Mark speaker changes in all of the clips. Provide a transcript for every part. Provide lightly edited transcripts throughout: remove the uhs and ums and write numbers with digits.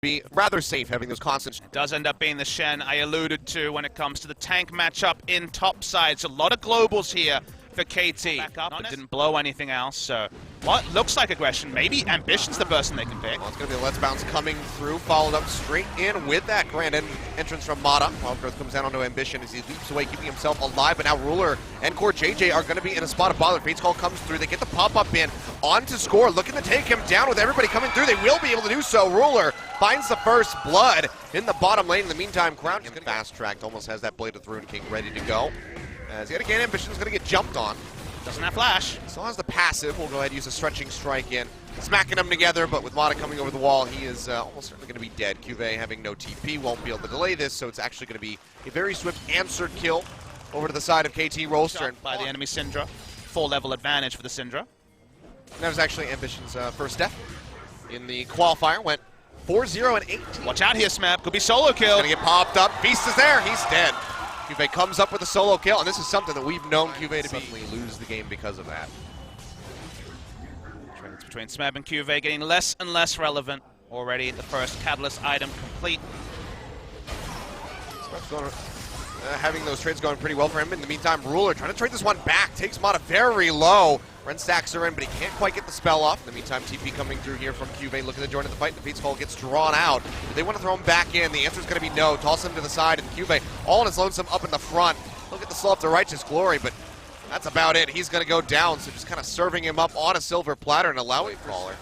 Speaker 1: be rather safe having those constants.
Speaker 2: It does end up being the Shen I alluded to when it comes to the tank matchup in top sides. A lot of globals here for KT. Back up, but didn't blow anything else, so what looks like aggression. Maybe Ambition's the person they can pick.
Speaker 1: Well, it's going to be a Let's Bounce coming through, followed up straight in with that grand entrance from Mata. Wild Growth comes down onto Ambition as he leaps away, keeping himself alive, but now Ruler and Core JJ are going to be in a spot of bother. Fate's Call comes through, they get the pop-up in, on to Score, looking to take him down with everybody coming through. They will be able to do so. Ruler finds the first blood in the bottom lane. In the meantime, Crown is going to fast-tracked, almost has that Blade of the Rune King ready to go. As yet again, Ambition's going to get jumped on.
Speaker 2: Doesn't have flash.
Speaker 1: Still has the passive. We'll go ahead and use a stretching strike in. Smacking them together, but with Mata coming over the wall, he is almost certainly going to be dead. Cuvée having no TP won't be able to delay this, so it's actually going to be a very swift answered kill over to the side of KT Rolster.
Speaker 2: By the enemy Syndra. 4-level advantage for the Syndra.
Speaker 1: And that was actually Ambition's first death in the qualifier. Went 4-0 and 8.
Speaker 2: Watch out here, Smap. Could be solo kill.
Speaker 1: He's going to get popped up. Beast is there. He's dead. Cuvée comes up with a solo kill, and this is something that we've known Cuvée to suddenly lose the game because of that.
Speaker 2: Trades between Smab and Cuvée getting less and less relevant. Already the first Catalyst item complete.
Speaker 1: Having those trades going pretty well for him. In the meantime, Ruler trying to trade this one back. Takes Mata very low. Ren stacks her in, but he can't quite get the spell off. In the meantime, TP coming through here from Cuvée, looking to join in the fight. The Fate's Call gets drawn out. But they want to throw him back in. The answer's going to be no. Toss him to the side, and Cuvée all on his lonesome up in the front. Look at the slow up to Righteous Glory, but that's about it. He's going to go down, so just kind of serving him up on a silver platter and allowing Caller.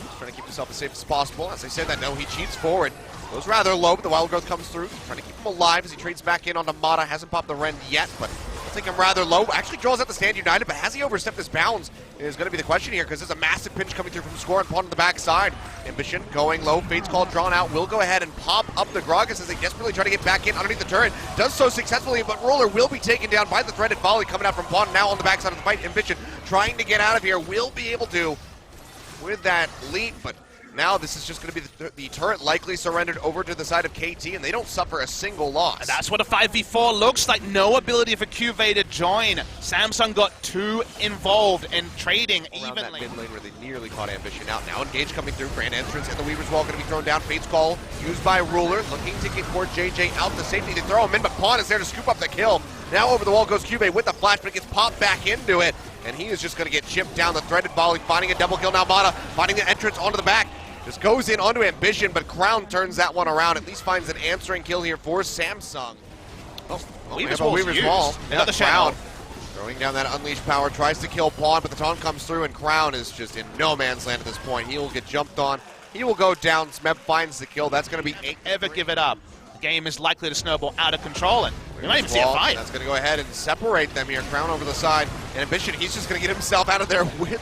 Speaker 1: He's trying to keep himself as safe as possible. As I said that, no, he cheats forward. Goes rather low, but the Wild Growth comes through. Trying to keep him alive as he trades back in onto Mata. Hasn't popped the Ren yet, but I think him rather low. Actually draws out the Stand United, but has he overstepped his bounds is going to be the question here, because there's a massive pinch coming through from Score and Pawn on the backside. Ambition going low. Fate's Call drawn out. Will go ahead and pop up the Gragas as they desperately try to get back in underneath the turret. Does so successfully, but Ruler will be taken down by the threaded volley coming out from Pawn now on the backside of the fight. Ambition trying to get out of here. Will be able to with that leap, but now this is just going to be the turret likely surrendered over to the side of KT, and they don't suffer a single loss.
Speaker 2: And that's what a 5v4 looks like. No ability for Cuvée to join. Samsung got too involved in trading
Speaker 1: around
Speaker 2: evenly.
Speaker 1: That mid lane where they nearly caught Ambition out. Now Engage coming through. Grand entrance, and the Weaver's Wall going to be thrown down. Fate's Call used by Ruler, looking to get Core JJ out to safety. They throw him in, but Pawn is there to scoop up the kill. Now over the wall goes Cuvée with the flash, but it gets popped back into it, and he is just going to get chipped down. The threaded volley, finding a double kill now. Mata finding the entrance onto the back. Just goes in onto Ambition, but Crown turns that one around. At least finds an answering kill here for Samsung.
Speaker 2: Weaver's Wall.
Speaker 1: Another Crown throwing down that Unleashed power, tries to kill Pawn, but the taunt comes through, and Crown is just in no man's land at this point. He will get jumped on. He will go down. Smeb finds the kill. That's going to be 8.
Speaker 2: Ever give it up. The game is likely to snowball out of control, and we might even see a fight.
Speaker 1: That's going to go ahead and separate them here. Crown over the side, and Ambition, he's just going to get himself out of there with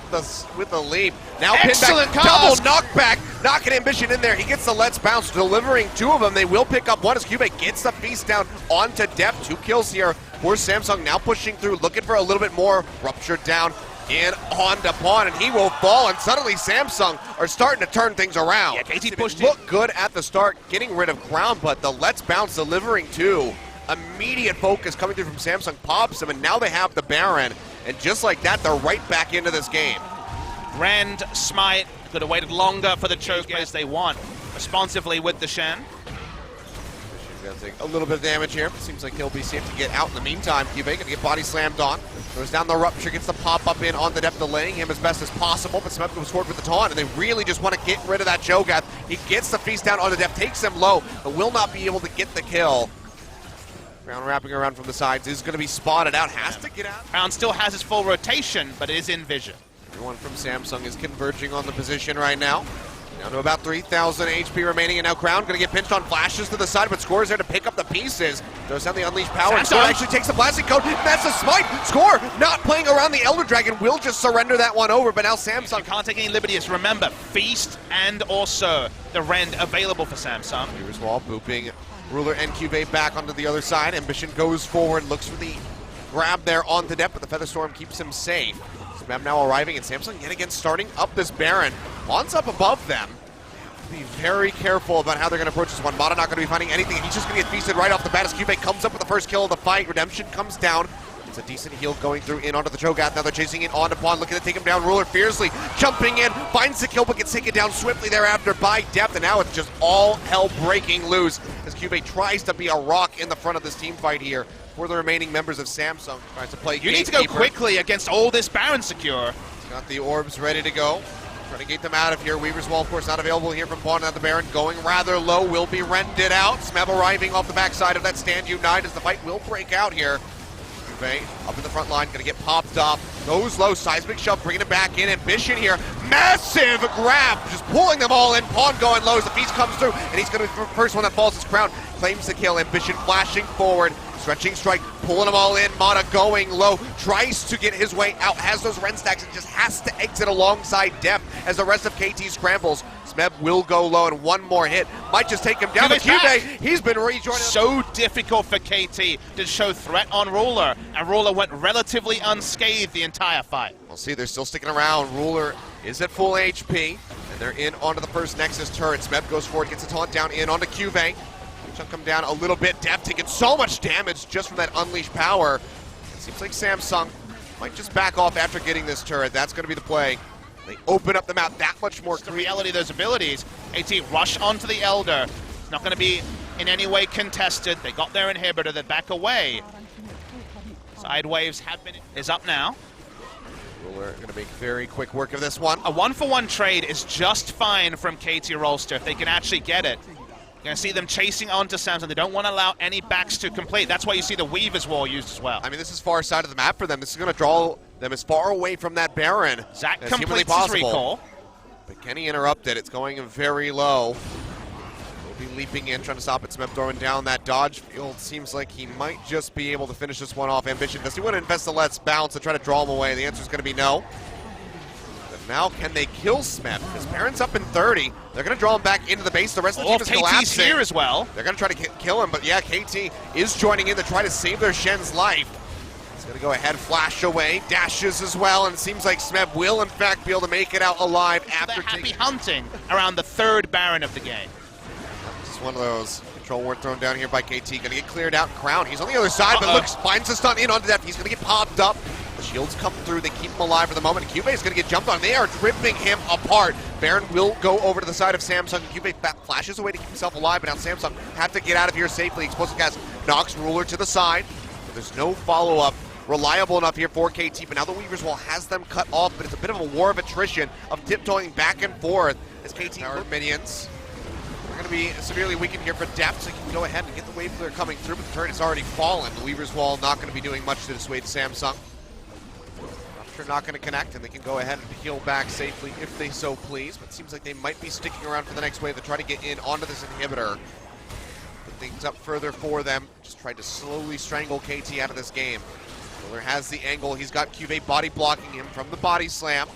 Speaker 1: the leap. Now
Speaker 2: excellent
Speaker 1: pinback, double knockback, knocking Ambition in there. He gets the Let's Bounce, delivering 2 of them. They will pick up one as Cuvée gets the feast down onto Depth. 2 kills here for Samsung, now pushing through, looking for a little bit more. Ruptured down in onto Pawn, and he will fall, and suddenly Samsung are starting to turn things around.
Speaker 2: Yeah, KT pushed
Speaker 1: it. Looked good at the start, getting rid of Crown, but the Let's Bounce delivering 2. Immediate focus coming through from Samsung, pops him, and now they have the Baron, and just like that, they're right back into this game.
Speaker 2: Grand Smite could have waited longer for the choke as they want, responsively with the Shen.
Speaker 1: Gonna take a little bit of damage here. Seems like he'll be safe to get out in the meantime. Cuvée gonna get body slammed on. Goes down the Rupture, gets the pop up in on the Depth, delaying him as best as possible, but Smep goes forward with the taunt, and they really just want to get rid of that Cho'Gath. He gets the feast down on the Depth, takes him low, but will not be able to get the kill. Crown wrapping around from the sides is gonna be spotted out, has to get out.
Speaker 2: Crown still has his full rotation, but is in vision.
Speaker 1: Everyone from Samsung is converging on the position right now. Down to about 3,000 HP remaining, and now Crown going to get pinched on flashes to the side, but Score is there to pick up the pieces. Throws down the Unleashed power, and Score actually takes the Blasting Code. That's a smite! Score not playing around the Elder Dragon, will just surrender that one over, but now Samsung...
Speaker 2: You can't take any liberties. Remember, Feast and also the Rend available for Samsung.
Speaker 1: Weaver's Wall booping Ruler and Cuvée back onto the other side. Ambition goes forward, looks for the grab there on the Depth, but the Featherstorm keeps him safe. Smeb now arriving, and Samsung yet again starting up this Baron. Pawn's up above them. Be very careful about how they're going to approach this one. Mata not going to be finding anything, and he's just going to get feasted right off the bat as Cuvée comes up with the first kill of the fight. Redemption comes down. It's a decent heal going through in onto the Cho'Gath. Now they're chasing it onto Pawn, looking to take him down. Ruler fiercely jumping in, finds the kill, but gets taken down swiftly thereafter by Depth. And now it's just all hell breaking loose as Cube tries to be a rock in the front of this team fight here for the remaining members of Samsung. Tries to play
Speaker 2: You need to go quickly against all this Baron secure.
Speaker 1: He's got the orbs ready to go. Trying to get them out of here. Weaver's Wall, of course, not available here from Pawn. Now the Baron going rather low, will be rended out. Smeb arriving off the backside of that stand unite as the fight will break out here. Up in the front line, gonna get popped up. Goes low, seismic shove, bringing it back in. Ambition here, massive grab, just pulling them all in. Pawn going low as the feast comes through, and he's gonna be the first one that falls his crown. Claims the kill, Ambition flashing forward. Stretching strike, pulling them all in. Mata going low, tries to get his way out, has those Ren stacks, and just has to exit alongside Depth as the rest of KT scrambles. Smeb will go low, and one more hit might just take him down. But Cube, he's been rejoining.
Speaker 2: So difficult for KT to show threat on Ruler, and Ruler went relatively unscathed the entire fight.
Speaker 1: We'll see, they're still sticking around. Ruler is at full HP, and they're in onto the first Nexus turret. Smeb goes forward, gets a taunt down in onto Cube. Chunk him down a little bit. Depth taking so much damage just from that unleashed power. It seems like Samsung might just back off after getting this turret. That's going to be the play. They open up the map that much more.
Speaker 2: The reality of those abilities. AT rush onto the Elder. It's not going to be in any way contested. They got their inhibitor. They back away. Side waves is up now.
Speaker 1: Ruler going to make very quick work of this one.
Speaker 2: A 1-for-1 trade is just fine from KT Rolster if they can actually get it. You're going to see them chasing onto Samsung. They don't want to allow any backs to complete. That's why you see the Weaver's Wall used as well.
Speaker 1: I mean, this is far side of the map for them. This is going to draw them as far away from that Baron
Speaker 2: Zach
Speaker 1: as humanly
Speaker 2: completes his
Speaker 1: possible.
Speaker 2: recall.
Speaker 1: But Kenny interrupted. It's going very low. Will be leaping in, trying to stop it. Smeb throwing down that dodge field. Seems like he might just be able to finish this one off. Ambition, does he want to invest the Let's Bounce and try to draw him away? The answer is going to be no. Now, can they kill Smeb? Because Baron's up in 30. They're going to draw him back into the base. The rest of the team is collapsing.
Speaker 2: KT's here as well.
Speaker 1: They're going to try to kill him, but yeah, KT is joining in to try to save their Shen's life. He's going to go ahead, flash away, dashes as well, and it seems like Smeb will, in fact, be able to make it out alive after
Speaker 2: happy hunting around the third Baron of the game.
Speaker 1: This is one of those. Control ward thrown down here by KT. Going to get cleared out. Crown, he's on the other side, but looks, finds the stun in onto Depth. He's going to get popped up. The shields come through, they keep him alive for the moment. Cube is going to get jumped on. They are ripping him apart. Baron will go over to the side of Samsung. Cube flashes away to keep himself alive, but now Samsung have to get out of here safely. Explosive Gas knocks Ruler to the side. But there's no follow-up reliable enough here for KT, but now the Weaver's Wall has them cut off, but it's a bit of a war of attrition of tiptoeing back and forth as KT minions. We're going to be severely weakened here for Depth, so you can go ahead and get the wave clear coming through, but the turret has already fallen. The Weaver's Wall not going to be doing much to dissuade Samsung. They're not going to connect, and they can go ahead and heal back safely if they so please, but it seems like they might be sticking around for the next wave to try to get in onto this inhibitor. Put things up further for them, just trying to slowly strangle KT out of this game. Miller has the angle, he's got Cube body blocking him from the body slam.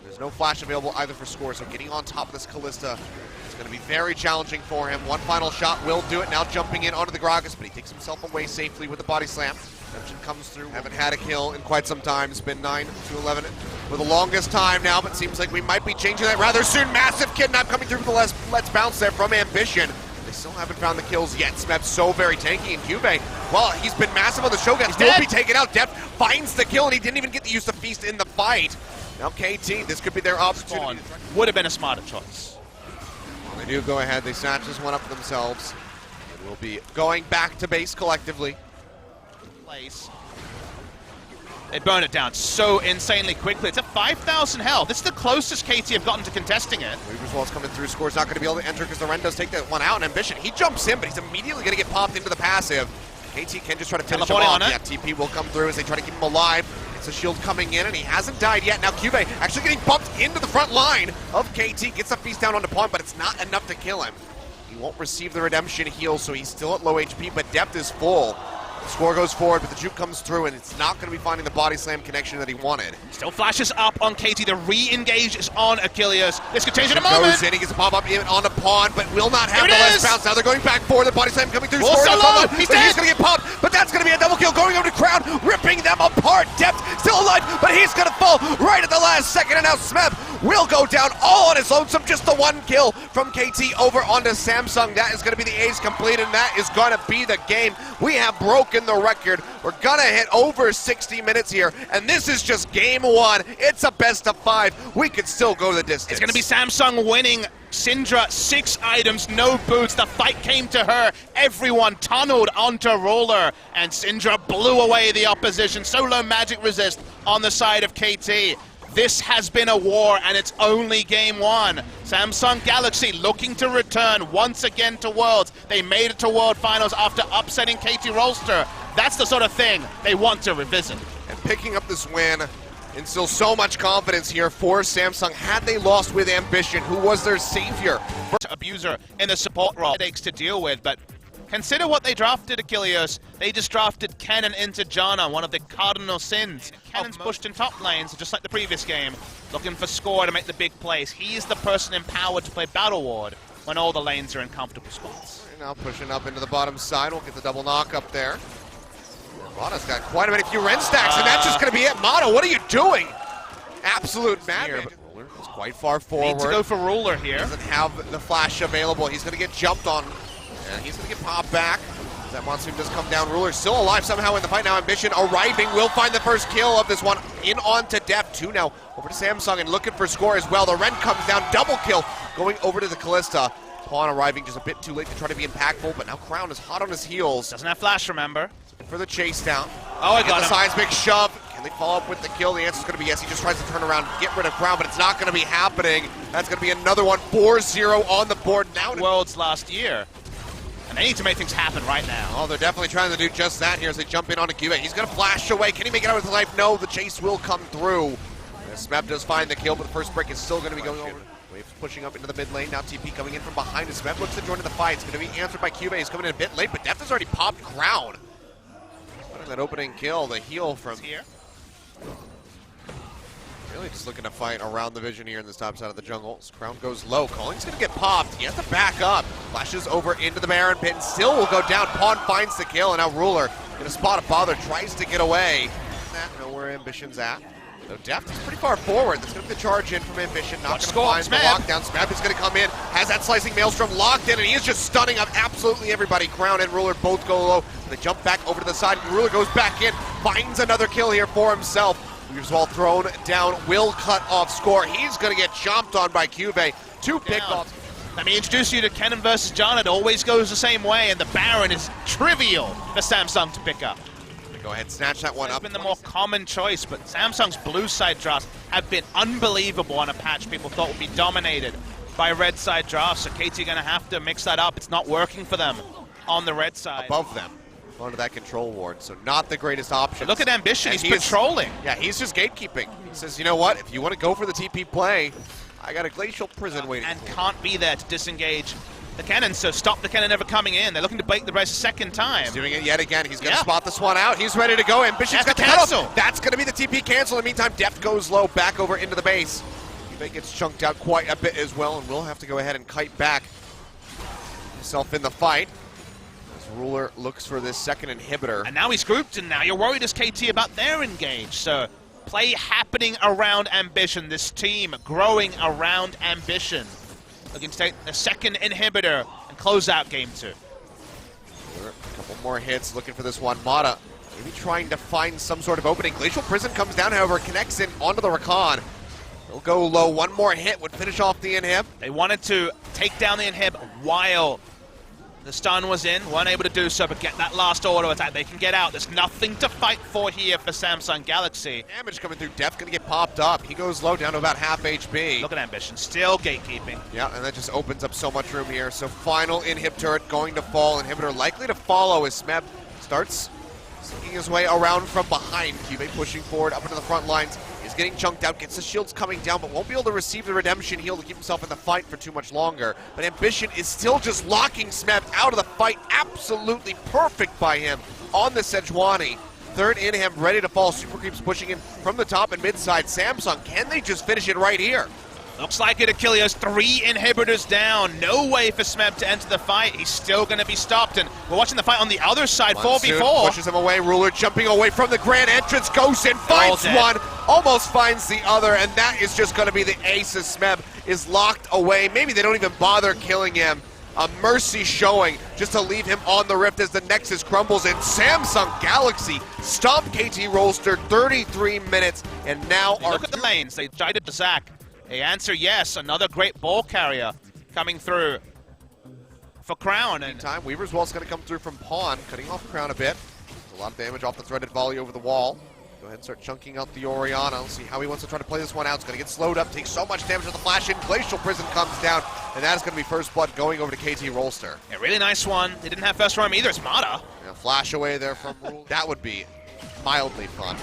Speaker 1: There's no flash available either for score, so getting on top of this Kalista is going to be very challenging for him. One final shot will do it, now jumping in onto the Gragas, but he takes himself away safely with the body slam. Redemption comes through, haven't had a kill in quite some time. It's been 9-11 for the longest time now, but seems like we might be changing that rather soon. Massive kidnap coming through for the Let's Bounce there from Ambition. They still haven't found the kills yet. Smeb's so very tanky, and Cube, well, he's been massive on the Shogun. Will be taken out. Depth finds the kill, and he didn't even get to use the feast in the fight. Now KT, this could be their opportunity.
Speaker 2: Would have been a smarter choice.
Speaker 1: Well, they do go ahead. They snatch this one up for themselves. And we'll be going back to base collectively.
Speaker 2: They burn it down so insanely quickly. It's at 5,000 health. This is the closest KT have gotten to contesting it.
Speaker 1: Weaver's Wall's coming through. Score's not going to be able to enter because the Ren does take that one out. And Ambition, he jumps in, but he's immediately going to get popped into the passive. KT can just try to finish him off. Yeah, TP will come through as they try to keep him alive. It's a shield coming in, and he hasn't died yet. Now Cube actually getting bumped into the front line of KT. Gets the feast down onto Pawn, but it's not enough to kill him. He won't receive the redemption heal, so he's still at low HP, but Depth is full. Score goes forward, but the juke comes through, and it's not going to be finding the body slam connection that he wanted.
Speaker 2: Still flashes up on KT. The re-engage is on Achilles. This could change in a moment.
Speaker 1: Goes in, he gets a pop up in on a Pawn, but will not have the last bounce. Now they're going back forward. The body slam coming through.
Speaker 2: So low. He's dead.
Speaker 1: He's going to get popped, but that's going to be a double kill going over to Crown, ripping them apart. Depth still alive, but he's going to fall right at the last second, and now Smeb will go down all on his lonesome. Just the one kill from KT over onto Samsung. That is going to be the ace complete, and that is going to be the game. We have broken broken the record. We're gonna hit over 60 minutes here, and this is just game one. It's a best of 5. We could still go the distance.
Speaker 2: It's gonna be Samsung winning. Syndra, 6 items, no boots. The fight came to her. Everyone tunneled onto Ruler, and Syndra blew away the opposition. Solo magic resist on the side of KT. This has been a war, and it's only game one. Samsung Galaxy looking to return once again to Worlds. They made it to World Finals after upsetting KT Rolster. That's the sort of thing they want to revisit.
Speaker 1: And picking up this win instills so much confidence here for Samsung. Had they lost with Ambition, who was their savior?
Speaker 2: Abuser in the support role. Headaches to deal with, but consider what they drafted, Achilles. They just drafted Kennen into Janna, one of the cardinal sins. Kennen's pushed in top lanes, just like the previous game, looking for score to make the big plays. He's the person empowered to play Battle Ward when all the lanes are in comfortable spots.
Speaker 1: And now pushing up into the bottom side. We'll get the double knock up there. Mata's got quite a few Ren stacks, and that's just going to be it. Mata, what are you doing? Absolute madness. Ruler is quite far forward.
Speaker 2: Need to go for Ruler here.
Speaker 1: Doesn't have the flash available. He's going to get jumped on, and he's going to get popped back. That Monsoon does come down. Ruler still alive somehow in the fight now. Ambition arriving will find the first kill of this one. In on to Deft. 2 now over to Samsung and looking for score as well. The Ren comes down. Double kill going over to the Callista. Pawn arriving just a bit too late to try to be impactful, but now Crown is hot on his heels.
Speaker 2: Doesn't have flash, remember.
Speaker 1: For the chase down.
Speaker 2: Oh, I got
Speaker 1: the
Speaker 2: him.
Speaker 1: seismic shove. Can they follow up with the kill? The answer is going to be yes. He just tries to turn around, get rid of Crown, but it's not going to be happening. That's going to be another one. 4-0 on the board now.
Speaker 2: Worlds last year. And they need to make things happen right now.
Speaker 1: Oh, they're definitely trying to do just that here as they jump in onto Cube. He's going to flash away. Can he make it out with his life? No, the chase will come through. Smeb does find the kill, but the first break is still going to be going over. Waves pushing up into the mid lane. Now TP coming in from behind. Smeb looks to join in the fight. It's going to be answered by Cube. He's coming in a bit late, but Deft has already popped Crown. That opening kill, the heal from
Speaker 2: here.
Speaker 1: Really just looking to fight around the vision here in this top side of the jungle. This Crown goes low. Calling's going to get popped. He has to back up. Flashes over into the Baron pit and still will go down. Pawn finds the kill, and now Ruler going to spot a bother. Tries to get away. Know where Ambition's at. So Deft is pretty far forward. That's going to be the charge in from Ambition. Not going to find the lockdown. Smeb is going to come in. Has that slicing Maelstrom locked in, and he is just stunning up absolutely everybody. Crown and Ruler both go low. They jump back over to the side. Ruler goes back in. Finds another kill here for himself. Weaver's Wall thrown down. Will cut off score. He's going to get chomped on by Cube. 2 pick-offs.
Speaker 2: Let me introduce you to Kennen versus Janna. It always goes the same way, and the Baron is trivial for Samsung to pick up.
Speaker 1: Go ahead, snatch that one up.
Speaker 2: It's been the more common choice, but Samsung's blue side drafts have been unbelievable on a patch people thought would be dominated by red side drafts. So KT going to have to mix that up. It's not working for them on the red side.
Speaker 1: Above them, onto that control ward, so not the greatest option.
Speaker 2: Look at Ambition, he's patrolling.
Speaker 1: Yeah, he's just gatekeeping. He says, you know what, if you want to go for the TP play, I got a Glacial Prison waiting
Speaker 2: and
Speaker 1: for you.
Speaker 2: Can't be there to disengage the Kennen, so stop the Kennen ever coming in. They're looking to bait the rest a second time.
Speaker 1: He's doing it yet again. He's going to spot this one out. He's ready to go. Ambition's got the
Speaker 2: cancel.
Speaker 1: That's going to be the TP cancel. In the meantime, Deft goes low, back over into the base. He gets chunked out quite a bit as well, and will have to go ahead and kite back himself in the fight. As Ruler looks for this second inhibitor.
Speaker 2: And now he's grouped, and now you're worried as KT about their engage. So play happening around Ambition. This team growing around Ambition. Looking to take the second inhibitor and close out game 2.
Speaker 1: A couple more hits, looking for this one. Mata maybe trying to find some sort of opening. Glacial Prison comes down, however, connects in onto the Rakan. He'll go low. One more hit would finish off the inhib.
Speaker 2: They wanted to take down the inhib while the stun was in. Weren't able to do so, but get that last auto attack. They can get out. There's nothing to fight for here for Samsung Galaxy.
Speaker 1: Damage coming through. Deft going to get popped up. He goes low, down to about half HP.
Speaker 2: Look at Ambition, still gatekeeping.
Speaker 1: Yeah, and that just opens up so much room here. So final inhib turret going to fall. Inhibitor likely to follow as Smeb starts sneaking his way around from behind. Cube pushing forward up into the front lines. He's getting chunked out, gets the shields coming down, but won't be able to receive the redemption heal to keep himself in the fight for too much longer. But Ambition is still just locking Smeb out of the fight. Absolutely perfect by him on the Sejuani. Third inhib ready to fall. Super Creeps pushing in from the top and mid side. Samsung, can they just finish it right here?
Speaker 2: Looks like it, Achilles. 3 inhibitors down. No way for Smeb to enter the fight. He's still going to be stopped, and we're watching the fight on the other side. 4v4.
Speaker 1: Pushes him away. Ruler jumping away from the grand entrance. Goes in, finds one, almost finds the other, and that is just going to be the ace as Smeb is locked away. Maybe they don't even bother killing him. a mercy showing just to leave him on the rift as the Nexus crumbles, and Samsung Galaxy stomp KT Rolster 33 minutes, and now
Speaker 2: look at the lanes. They jided to Zach. They answer yes. Another great ball carrier coming through for Crown. And
Speaker 1: meantime, Weaver's Wall's going to come through from Pawn, cutting off Crown a bit. There's a lot of damage off the threaded volley over the wall. Go ahead and start chunking out the Orianna. Let's see how he wants to try to play this one out. It's going to get slowed up, takes so much damage with the flash in. Glacial Prison comes down, and that is going to be first blood going over to KT Rolster.
Speaker 2: A really nice one. They didn't have first roam either. It's Mata.
Speaker 1: Yeah, flash away there from Rule. That would be mildly fun.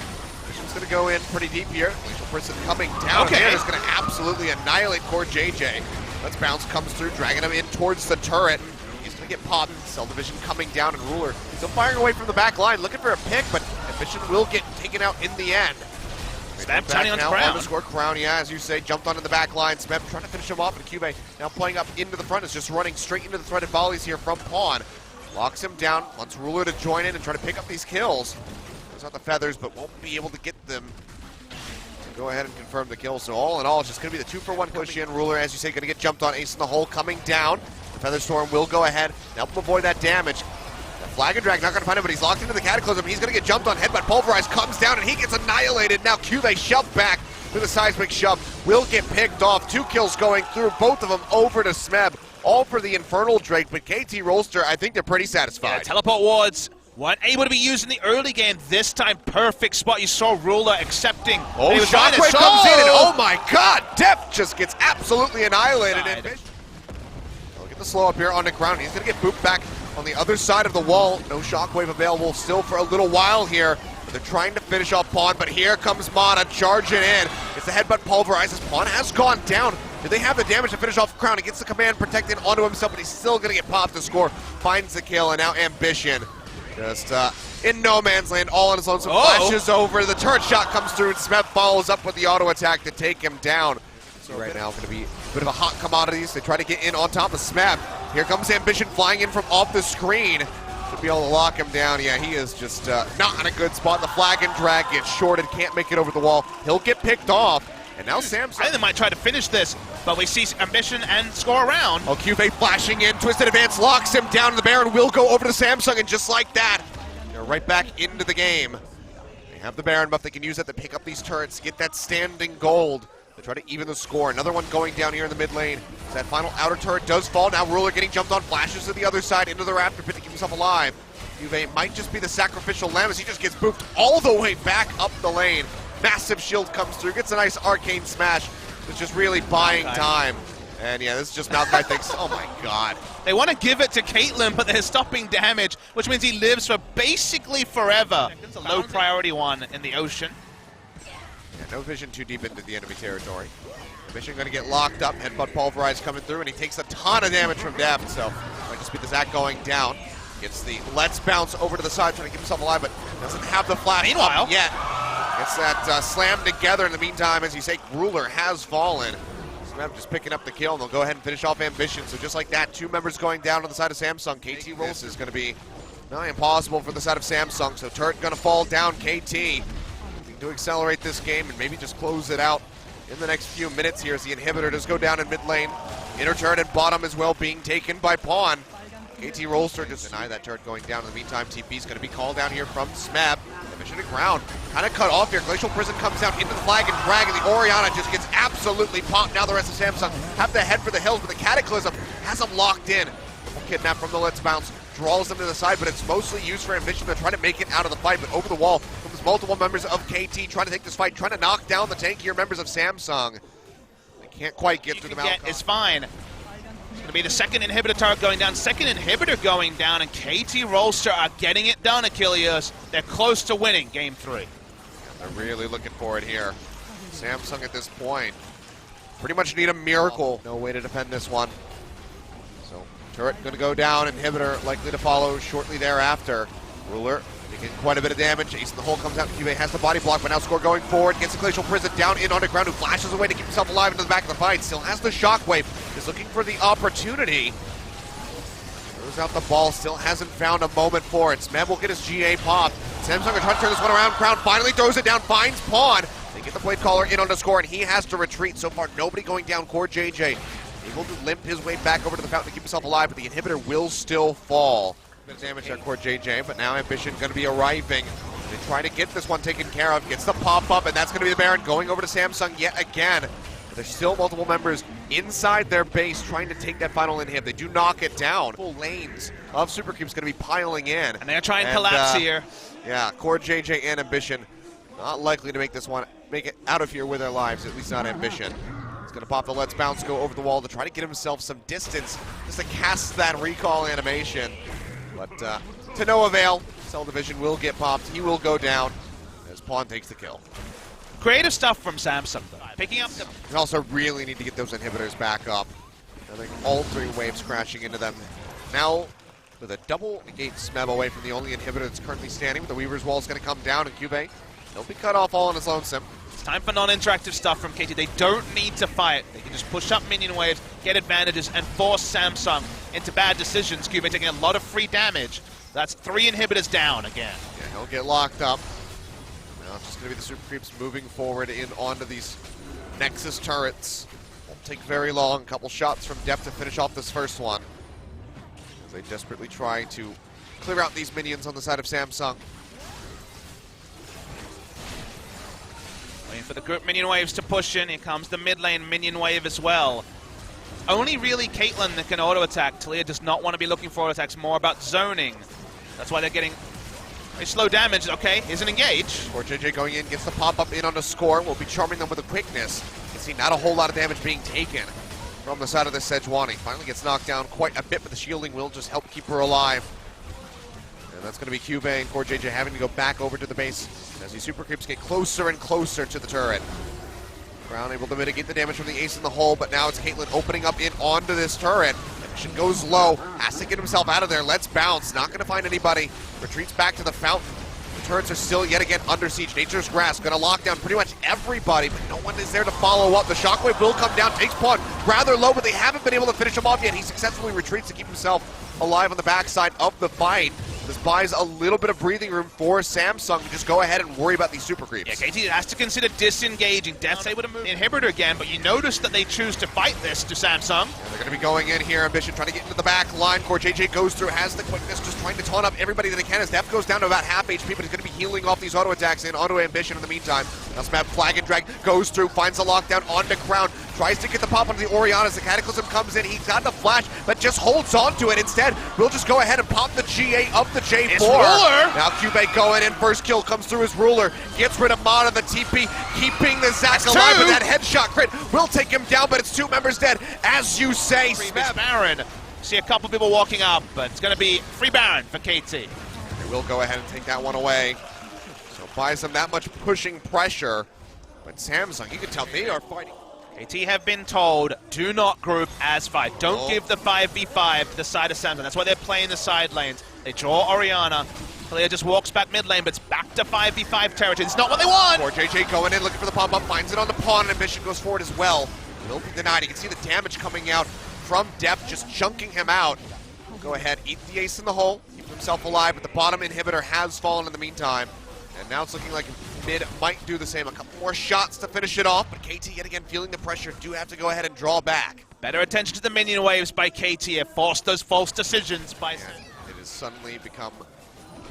Speaker 1: Mission's going to go in pretty deep here. Glacial Prison coming down.
Speaker 2: Okay.
Speaker 1: It's going to absolutely annihilate Core JJ. Let's Bounce comes through, dragging him in towards the turret. He's going to get popped. Cell Division coming down, and Ruler still firing away from the back line, looking for a pick, but Ambition will get taken out in the end.
Speaker 2: Snap turning on Crown.
Speaker 1: Underscore Crown, yeah, as you say, jumped onto the back line. Smeb trying to finish him off, and Cube now playing up into the front, is just running straight into the threaded volleys here from Pawn. Locks him down, wants Ruler to join in and try to pick up these kills. Goes out the feathers, but won't be able to get them. So go ahead and confirm the kill. So all in all, it's just going to be the 2-for-1 push in. Ruler, as you say, going to get jumped on. Ace in the hole coming down. The Feather Storm will go ahead, help him avoid that damage. Flag and Drag not going to find him, but he's locked into the Cataclysm. He's going to get jumped on. Headbutt Pulverized comes down, and he gets annihilated. Now Cube shoved back with a seismic shove. Will get picked off. 2 kills going through, both of them over to Smeb. All for the Infernal Drake, but KT Rolster, I think they're pretty satisfied.
Speaker 2: Yeah, teleport wards weren't able to be used in the early game. This time, perfect spot. You saw Ruler accepting.
Speaker 1: Oh, Shockwave comes in, and oh my god, Def just gets absolutely annihilated. Look at the slow up here on the ground. He's going to get booped back on the other side of the wall. No Shockwave available still for a little while here. But they're trying to finish off Pawn, but here comes Mana charging in. It's the Headbutt Pulverizes. Pawn has gone down. Do they have the damage to finish off Crown? He gets the command protected onto himself, but he's still going to get popped to score. Finds the kill, and now Ambition just in no man's land, all on his own. So flashes over. The turret shot comes through, and Smeb follows up with the auto attack to take him down. So right now going to be a bit of a hot commodities. They try to get in on top of Smeb. Here comes Ambition flying in from off the screen. Should be able to lock him down. Yeah, he is just not in a good spot. The Flag and Drag gets shorted, can't make it over the wall. He'll get picked off. And now Samsung.
Speaker 2: I think they might try to finish this, but we see Ambition and score around.
Speaker 1: Oh, QV flashing in, Twisted Advance locks him down, and the Baron will go over to Samsung, and just like that, they're right back into the game. They have the Baron buff. They can use that to pick up these turrets, get that standing gold. They try to even the score. Another one going down here in the mid lane. That final outer turret does fall. Now Ruler getting jumped on, flashes to the other side into the Raptor pit to keep himself alive. Juve might just be the sacrificial lamb as he just gets booped all the way back up the lane. Massive shield comes through, gets a nice arcane smash. It's just really buying time. And yeah, this is just Maokai thinks, oh my god.
Speaker 2: They want to give it to Caitlyn, but they're stopping damage, which means he lives for basically forever. It's a low priority one in the ocean.
Speaker 1: Yeah, no vision too deep into the enemy territory. Mission going to get locked up. Headbutt Pulverized coming through, and he takes a ton of damage from Deft. So might just be the Zac going down. Gets the Let's Bounce over to the side, trying to keep himself alive, but doesn't have the flash
Speaker 2: Meanwhile,
Speaker 1: up yet. Gets that slam together. In the meantime, as you say, Ruler has fallen. Smeb just picking up the kill, and they'll go ahead and finish off Ambition. So just like that, 2 members going down on the side of Samsung. KT Rolls is going to be impossible for the side of Samsung. So turret going to fall down. KT to accelerate this game and maybe just close it out in the next few minutes here as the inhibitor does go down in mid lane. Inner turret and bottom as well being taken by Pawn. KT Rolster just deny that turret going down. In the meantime, TP is going to be called down here from Smeb. Mission to ground. Kind of cut off here. Glacial Prison comes down into the Flag and Drag, and the Orianna just gets absolutely popped. Now the rest of Samsung have to head for the hills, but the Cataclysm has them locked in. Kidnap from the Let's Bounce. Draws them to the side, but it's mostly used for Ambition to try to make it out of the fight. But over the wall comes multiple members of KT trying to take this fight, trying to knock down the tankier members of Samsung. They can't quite get through the mouth.
Speaker 2: It's fine. It's going to be the second inhibitor turret going down, second inhibitor going down, and KT Rolster are getting it done, Achilles. They're close to winning Game 3.
Speaker 1: Yeah, they're really looking for it here. Samsung at this point pretty much need a miracle. No way to defend this one. So turret going to go down, inhibitor likely to follow shortly thereafter. Ruler taking quite a bit of damage. Ace in the hole comes out. QA has the body block, but now Score going forward. Gets the Glacial Prison down in underground, who flashes away to keep himself alive into the back of the fight. Still has the Shockwave. Is looking for the opportunity. Throws out the ball. Still hasn't found a moment for it. Smeb will get his GA pop. Samsung going to try to turn this one around. Crown finally throws it down. Finds Pawn. They get the Blade Caller in on the Score, and he has to retreat. So far, nobody going down. Core JJ able to limp his way back over to the fountain to keep himself alive, but the inhibitor will still fall. Bit of damage there for JJ, but now Ambition going to be arriving. They try to get this one taken care of, gets the pop-up, and that's going to be the Baron going over to Samsung yet again. But there's still multiple members inside their base trying to take that final inhib. They do knock it down. Full lanes of Super Creeps going to be piling in.
Speaker 2: And they're trying to collapse here.
Speaker 1: Yeah, Core JJ and Ambition not likely to make it out of here with their lives, at least not Ambition. He's going to pop the Let's Bounce, go over the wall to try to get himself some distance, just to cast that recall animation. But to no avail. Cell Division will get popped. He will go down as Pawn takes the kill.
Speaker 2: Creative stuff from Samsung, though. Picking up the...
Speaker 1: We also really need to get those inhibitors back up. I think all 3 waves crashing into them. Now, with a double negate Smeb away from the only inhibitor that's currently standing, with the Weaver's Wall is going to come down, and Cube, he'll be cut off all on his lonesome.
Speaker 2: It's time for non-interactive stuff from KT. They don't need to fight. They can just push up minion waves, get advantages, and force Samsung into bad decisions. Cube taking a lot of free damage. That's 3 inhibitors down again.
Speaker 1: Yeah, he'll get locked up. Now it's just going to be the Super Creeps moving forward in onto these Nexus turrets. Won't take very long. Couple shots from depth to finish off this first one, as they desperately try to clear out these minions on the side of Samsung.
Speaker 2: Waiting for the group minion waves to push in. Here comes the mid lane minion wave as well. Only really Caitlyn that can auto-attack. Talia does not want to be looking for auto-attacks, more about zoning. That's why they're getting very slow damage. Okay, isn't engaged.
Speaker 1: Or JJ going in, gets the pop-up in on the score. Will be charming them with a quickness. You can see not a whole lot of damage being taken from the side of this Sejuani. Finally gets knocked down quite a bit, but the shielding will just help keep her alive. And that's going to be Cube and Core JJ having to go back over to the base as these Super Creeps get closer and closer to the turret. Brown able to mitigate the damage from the ace in the hole, but now it's Caitlyn opening up in onto this turret. Mission goes low, has to get himself out of there. Let's bounce, not going to find anybody. Retreats back to the fountain. The turrets are still yet again under siege. Nature's Grasp going to lock down pretty much everybody, but no one is there to follow up. The Shockwave will come down, takes Pawn rather low, but they haven't been able to finish him off yet. He successfully retreats to keep himself alive on the backside of the fight. This buys a little bit of breathing room for Samsung to just go ahead and worry about these Super Creeps.
Speaker 2: Yeah, KT has to consider disengaging. Death's able to move the inhibitor again, but you notice that they choose to fight this to Samsung.
Speaker 1: And they're going to be going in here. Ambition trying to get into the back line. Core JJ goes through, has the quickness, just trying to taunt up everybody that he can. His Death goes down to about half HP, but he's going to be healing off these auto attacks in onto Ambition in the meantime. Now Smab Flag and Drag goes through, finds the lockdown onto Crown, tries to get the pop onto the Orianna as the Cataclysm comes in. He's got the flash, but just holds on to it. Instead, we'll just go ahead and pop the GA of the J4. Now Cube going in, first kill comes through his Ruler, gets rid of Mana, the TP, keeping the Zac alive, but that headshot crit will take him down, but it's 2 members dead, as you say.
Speaker 2: Baron. See a couple people walking up, but it's going to be free Baron for KT.
Speaker 1: They will go ahead and take that one away. So buys them that much pushing pressure, but Samsung, you can tell they are fighting.
Speaker 2: KT have been told, do not group as 5. Don't give the 5v5 to the side of Samsung. That's why they're playing the side lanes. They draw Orianna. Talia just walks back mid lane, but it's back to 5v5 territory. It's not what they want!
Speaker 1: Or JJ going in, looking for the pop-up, finds it on the Pawn, and Ambition goes forward as well. Will be denied. You can see the damage coming out from depth, just chunking him out. Go ahead, eat the ace in the hole, keep himself alive, but the bottom inhibitor has fallen in the meantime. And now it's looking like mid might do the same. A couple more shots to finish it off, but KT yet again feeling the pressure, do have to go ahead and draw back.
Speaker 2: Better attention to the minion waves by KT have forced those false decisions by...
Speaker 1: It has suddenly become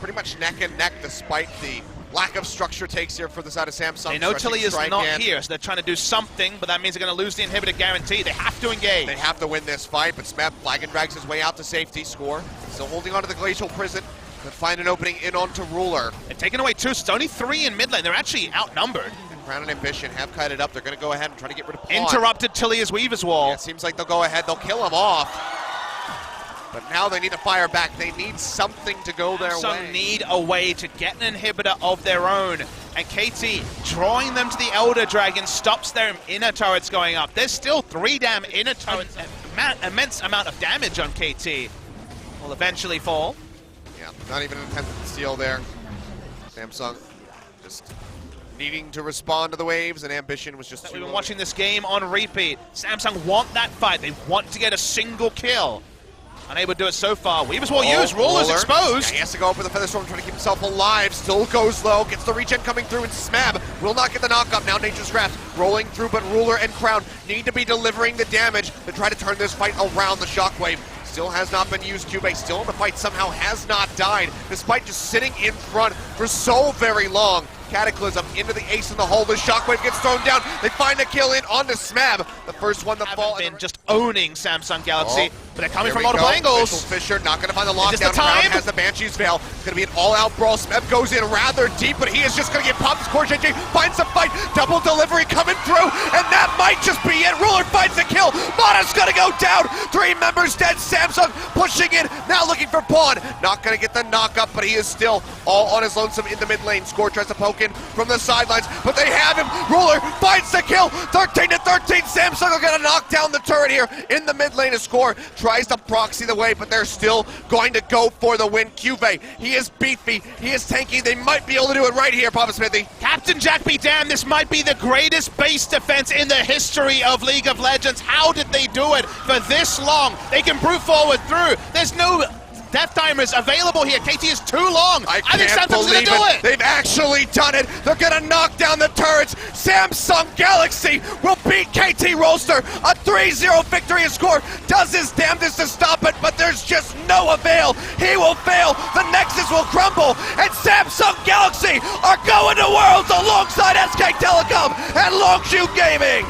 Speaker 1: pretty much neck and neck despite the lack of structure takes here for the side of Samsung.
Speaker 2: They know Tilly is not here, so they're trying to do something, but that means they're going to lose the inhibitor guarantee. They have to engage.
Speaker 1: They have to win this fight, but Smab Flag and drags his way out to safety. Score still holding on to the Glacial Prison. Could find an opening in onto Ruler.
Speaker 2: They're taking away 2, so it's only 3 in mid lane. They're actually outnumbered.
Speaker 1: And Crown and Ambition have kited up. They're going to go ahead and try to get rid of Pawn.
Speaker 2: Interrupted Talia's Weaver's Wall.
Speaker 1: Yeah, seems like they'll go ahead. They'll kill him off. But now they need to fire back. They need something to go their way.
Speaker 2: Some need a way to get an inhibitor of their own. And KT drawing them to the Elder Dragon stops their inner turrets going up. There's still 3 damn inner turrets. Immense amount of damage on KT. Will eventually fall.
Speaker 1: Yeah, not even an attempt to steal there. Samsung just needing to respond to the waves, and Ambition was just too
Speaker 2: We've been watching this game on repeat. Samsung want that fight. They want to get a single kill. Unable to do it so far. Weavers will use. Ruler's exposed.
Speaker 1: Yeah, he has to go up with a Featherstorm, trying to keep himself alive. Still goes low. Gets the regen coming through, and Smab will not get the knock-up. Now Nature's Grasp rolling through, but Ruler and Crown need to be delivering the damage to try to turn this fight around. The Shockwave still has not been used. Cube still in the fight, somehow has not died, despite just sitting in front for so very long. Cataclysm into the ace in the hole. The Shockwave gets thrown down. They find a kill in onto Smab. The first one to fall.
Speaker 2: Been just owning Samsung Galaxy, but they're coming from
Speaker 1: Here we
Speaker 2: multiple
Speaker 1: go.
Speaker 2: angles.
Speaker 1: Fisher not going to find the
Speaker 2: Is this
Speaker 1: lockdown.
Speaker 2: the time?
Speaker 1: Crown has the Banshee's Veil. It's going to be an all-out brawl. Smeb goes in rather deep, but he is just going to get popped. Core JJ finds the fight. Double delivery coming through, and that might just be it. Ruler finds the kill. Mana's going to go down. 3 members dead. Samsung pushing in. Now looking for Pawn. Not going to get the knock-up, but he is still all on his lonesome in the mid lane. Score tries to poke in from the sidelines, but they have him. Ruler finds the kill. 13-13. Samsung are going to knock down the turret here in the mid lane. A Score tries to proxy the way, but they're still going to go for the win. Cuvée, he is beefy. He is tanky. They might be able to do it right here, Papa Smithy.
Speaker 2: Captain Jack be damned, this might be the greatest base defense in the history of League of Legends. How did they do it for this long? They can brute forward through. There's no death timers available here. KT is too long. I think Samsung's gonna do it.
Speaker 1: They've actually done it. They're gonna knock down the turrets. Samsung Galaxy will beat KT Rolster. A 3-0 victory. A Score does his damnedest to stop it, but there's just no avail. He will fail. The Nexus will crumble, and Samsung Galaxy are going to Worlds alongside SK Telecom and LongZhu Gaming.